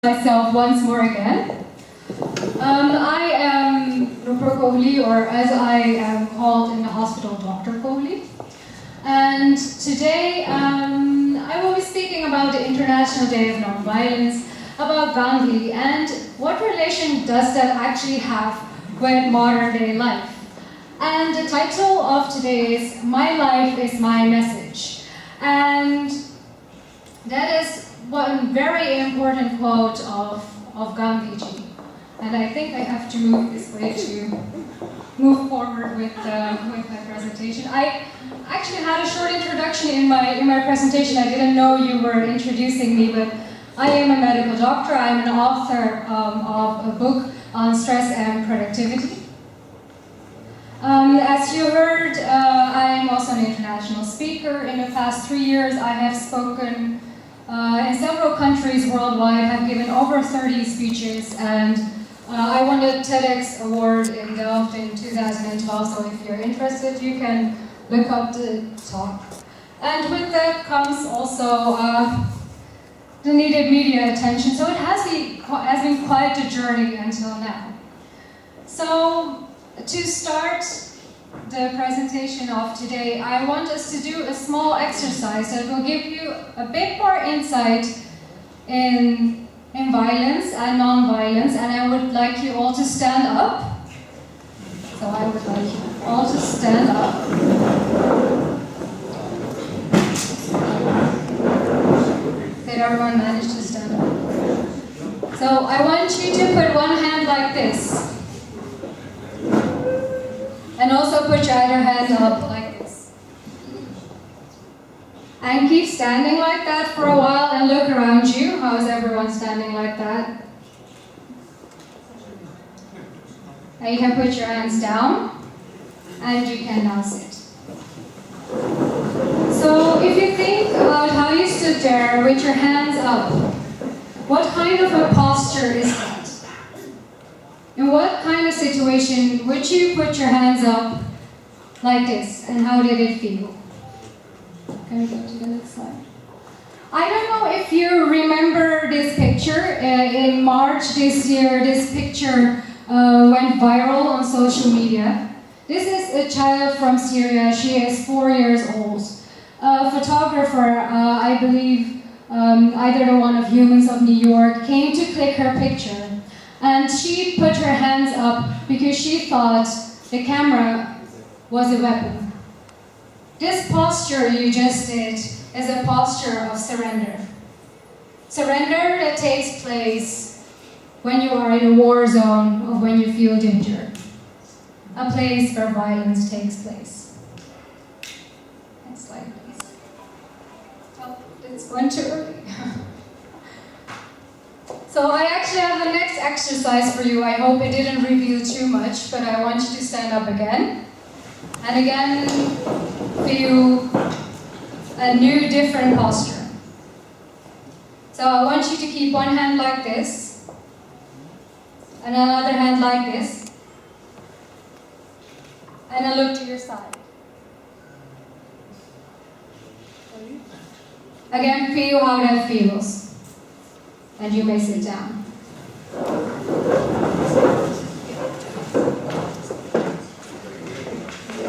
Myself once more again. I am Nupur Kohli, or as I am called in the hospital, Dr. Kohli. And today I will be speaking about the International Day of Nonviolence, about Gandhi, and what relation does that actually have with modern day life. And the title of today is My Life is My Message. And that is one very important quote of Gandhiji. And I think I have to move this way to move forward with my presentation. I actually had a short introduction in my presentation. I didn't know you were introducing me, but I am a medical doctor. I'm an author of a book on stress and productivity. As you heard, I am also an international speaker. In the past 3 years, I have spoken in several countries worldwide. Have given over 30 speeches, and I won the TEDx award in Delft in 2012, so if you're interested, you can look up the talk. And with that comes also the needed media attention, so it has been quite a journey until now. So, to start the presentation of today, I want us to do a small exercise that will give you a bit more insight in violence and non-violence, and I would like you all to stand up. So I would like you all to stand up. Did everyone manage to stand up? So I want you to put one hand like this. And also put your other hand up like this. And keep standing like that for a while and look around you. How is everyone standing like that? And you can put your hands down and you can now sit. So if you think about how you stood there with your hands up, what kind of a posture is that? In what kind of situation would you put your hands up like this, and how did it feel? Can we go to the next slide? I don't know if you remember this picture. In March this year, this picture went viral on social media. This is a child from Syria. She is 4 years old. A photographer, I believe, either the one of Humans of New York, came to click her picture. And she put her hands up because she thought the camera was a weapon. This posture you just did is a posture of surrender. Surrender that takes place when you are in a war zone or when you feel danger. A place where violence takes place. Next slide, please. Oh, it's one too early. So I actually have the next exercise for you. I hope it didn't reveal too much, but I want you to stand up again. And again, feel a new, different posture. So I want you to keep one hand like this, and another hand like this, and then look to your side. Again, feel how that feels. And you may sit down.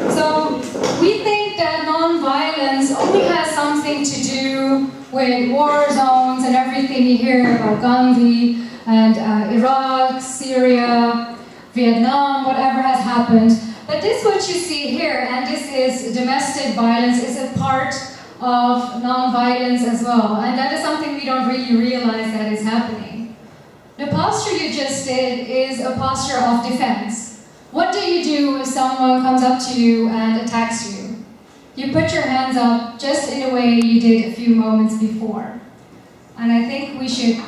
So, we think that non-violence only has something to do with war zones and everything you hear about Gandhi and Iraq, Syria, Vietnam, whatever has happened. But this what you see here, and this is domestic violence, is a part of non-violence as well, and that is something we don't really realize that is happening. The posture you just did is a posture of defense. What do you do if someone comes up to you and attacks you? You put your hands up just in the way you did a few moments before. And I think we should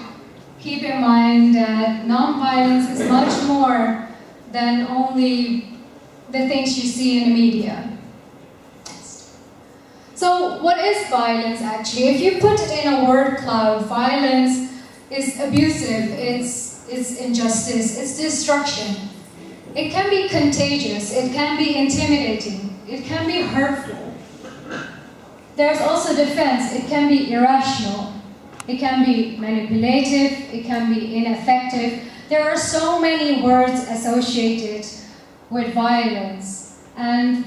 keep in mind that non-violence is much more than only the things you see in the media. So what is violence actually? If you put it in a word cloud, violence is abusive, it's injustice, it's destruction. It can be contagious, it can be intimidating, it can be hurtful. There's also defense, it can be irrational. it can be manipulative, it can be ineffective. There are so many words associated with violence, and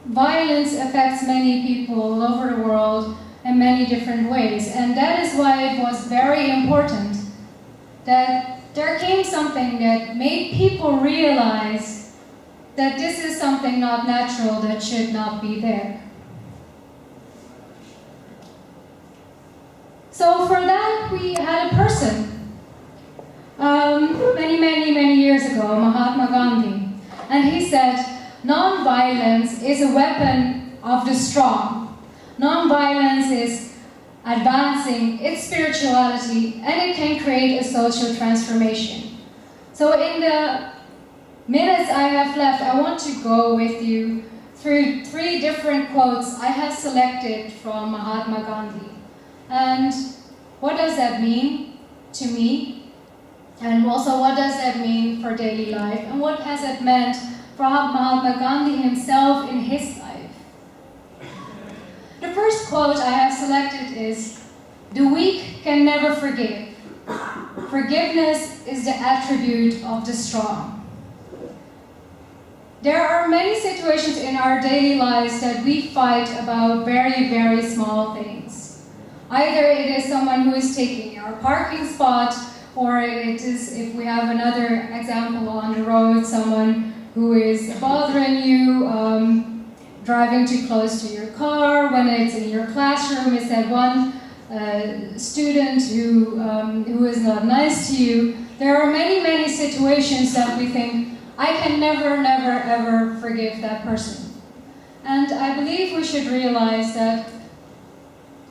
violence affects many people all over the world in many different ways, and that is why it was very important that there came something that made people realize that this is something not natural, that should not be there. So for that, we had a person, many years ago, Mahatma Gandhi, and he said, non-violence is a weapon of the strong. Non-violence is advancing its spirituality, and it can create a social transformation. So in the minutes I have left, I want to go with you through 3 different quotes I have selected from Mahatma Gandhi. And what does that mean to me? And also, what does that mean for daily life? And what has it meant for Mahatma Gandhi himself in his life? The first quote I have selected is, "The weak can never forgive. Forgiveness is the attribute of the strong." There are many situations in our daily lives that we fight about very, very small things. Either it is someone who is taking our parking spot, or it is, if we have another example on the road, someone who is bothering you, driving too close to your car. When it's in your classroom, it's that one student who is not nice to you. There are many situations that we think, I can never, ever forgive that person. And I believe we should realize that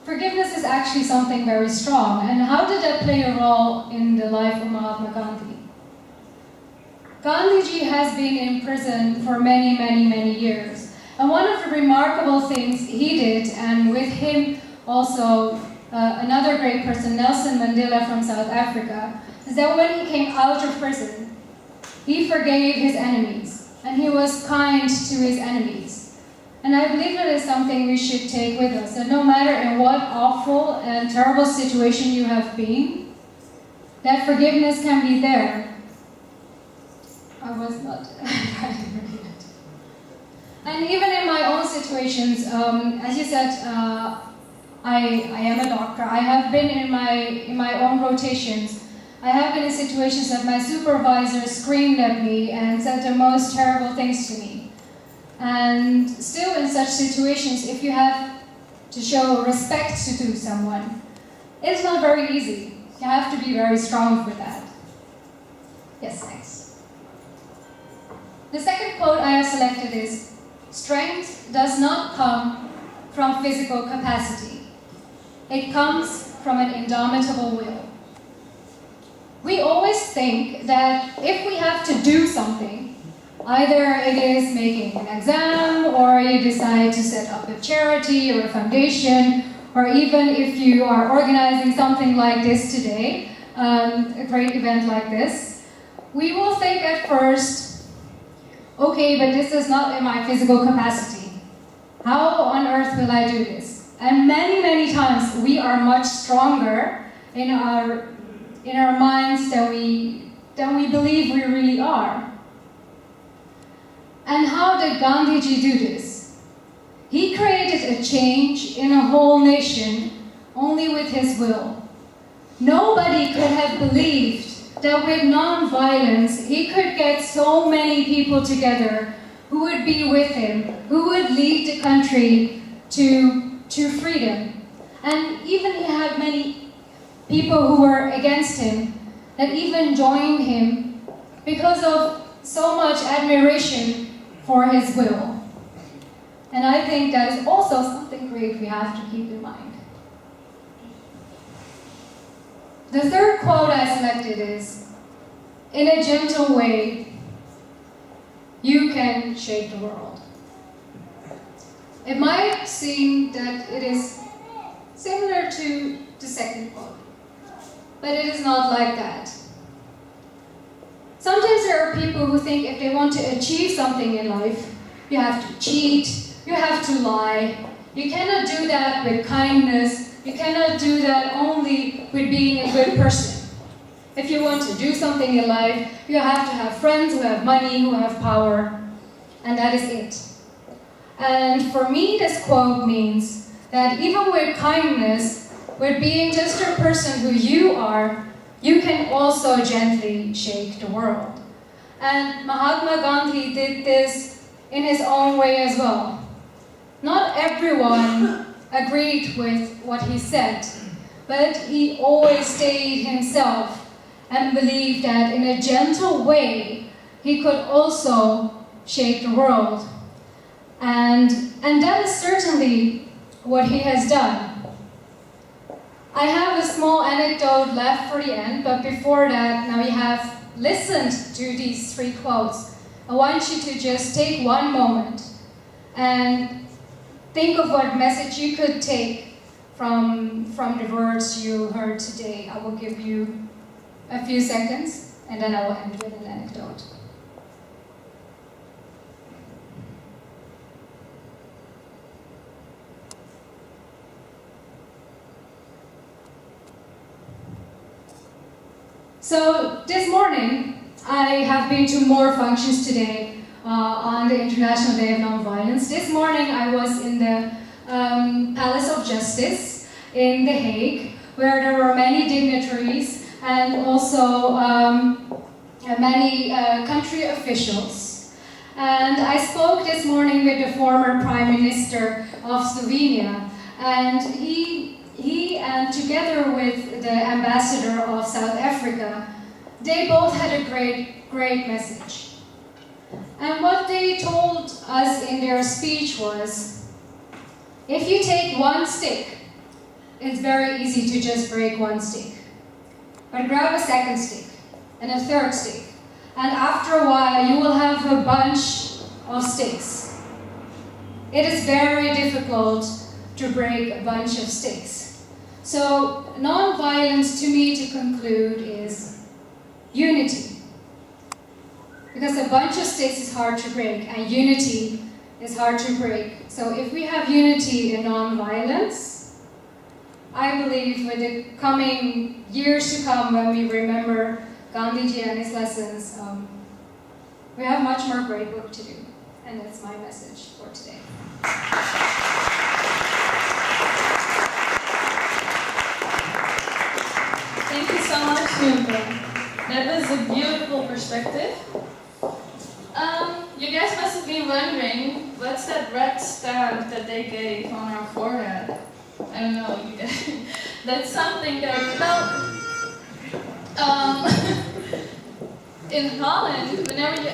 forgiveness is actually something very strong. And how did that play a role in the life of Mahatma Gandhi? Gandhiji has been in prison for many years. And one of the remarkable things he did, and with him also another great person, Nelson Mandela from South Africa, is that when he came out of prison, he forgave his enemies, and he was kind to his enemies. And I believe that is something we should take with us, that no matter in what awful and terrible situation you have been, that forgiveness can be there. I was not trying to forget it. And even in my own situations, as you said, I am a doctor. I have been in my own rotations. I have been in situations that my supervisor screamed at me and said the most terrible things to me. And still in such situations, if you have to show respect to someone, it's not very easy. You have to be very strong for that. Yes, thanks. The second quote I have selected is, "Strength does not come from physical capacity. It comes from an indomitable will." We always think that if we have to do something, either it is making an exam, or you decide to set up a charity or a foundation, or even if you are organizing something like this today, a great event like this, we will think at first, okay, but this is not in my physical capacity. How on earth will I do this? And many times we are much stronger in our minds than we believe we really are. And how did Gandhiji do this? He created a change in a whole nation only with his will. Nobody could have believed that with non-violence he could get so many people together who would be with him, who would lead the country to freedom. And even he had many people who were against him that even joined him because of so much admiration for his will. And I think that is also something great we have to keep in mind. The third quote I selected is, "In a gentle way, you can shape the world." It might seem that it is similar to the second quote, but it is not like that. Sometimes there are people who think if they want to achieve something in life, you have to cheat, you have to lie. You cannot do that with kindness, you cannot do that only with being a good person. If you want to do something in life, you have to have friends who have money, who have power, and that is it. And for me, this quote means that even with kindness, with being just a person who you are, you can also gently shake the world. And Mahatma Gandhi did this in his own way as well. Not everyone agreed with what he said, but he always stayed himself and believed that in a gentle way, he could also shake the world. And that is certainly what he has done. I have a small anecdote left for the end, but before that, now you have listened to these 3 quotes. I want you to just take one moment and think of what message you could take from the words you heard today. I will give you a few seconds, and then I will end with an anecdote. So this morning, I have been to more functions today on the International Day of Nonviolence. This morning, I was in the Palace of Justice in The Hague, where there were many dignitaries and also many country officials. And I spoke this morning with the former Prime Minister of Slovenia, and he and together with the ambassador of South Africa, they both had a great message. And what they told us in their speech was, if you take one stick, it's very easy to just break one stick. But grab a second stick and a third stick, and after a while you will have a bunch of sticks. It is very difficult to break a bunch of sticks. So, non-violence to me, to conclude, is unity. Because a bunch of sticks is hard to break, and unity is hard to break. So if we have unity in non-violence, I believe with the coming years to come, when we remember Gandhiji and his lessons, we have much more great work to do. And that's my message for today. Thank you so much, Nupur. That was a beautiful perspective. You guys must have been wondering, what's that red stamp that they gave on our forehead? I don't know, you guys. That's something that, well, in Holland, whenever you